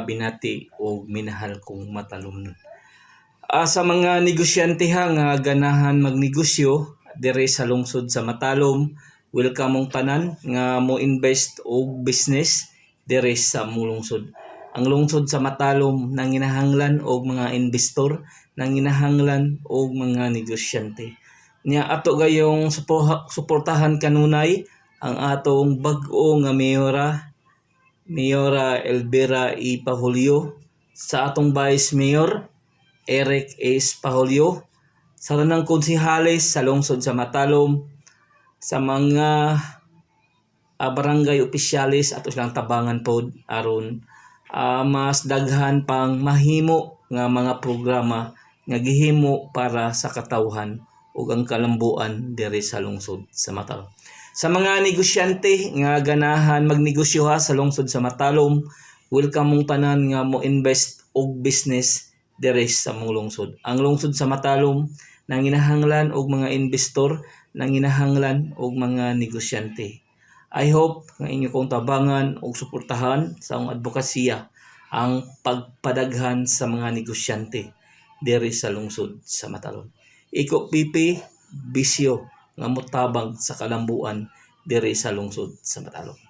binati o minahal kong matalom. Sa mga negosyante nga ganahan magnegosyo dire sa lungsod sa Matalom, welcome mong tanan nga mo invest og business dire sa mong lungsod. Ang lungsod sa Matalom nanginahanglan og mga investor, nanginahanglan og mga negosyante. Nya ato gayong suportahan kanunay ang atong bag-o nga Mayora Elvira E. Pahulio, sa atong Vice Mayor Eric S. Pahulio, sa tanang konsehales sa lungsod sa Matalom, sa mga barangay opisyalis ato silang tabangan pod aron mas daghan pang mahimo nga mga programa nga gihimo para sa katawhan ug ang kalambuan diri sa lungsod sa Matalom. Sa mga negosyante nga ganahan magnegosyo sa lungsod sa Matalom, welcome mong tanan nga mo invest og business diri sa mong lungsod. Ang lungsod sa Matalom nanginahanglan og mga investor, nanginahanglan og mga negosyante. I hope nga inyo kong tabangan og suportahan sa akong advokasya ang pagpadaghan sa mga negosyante diri sa lungsod sa Matalom. Iko Pipi Bisyo nga motabang sa kalambuan diri sa lungsod sa Matalom.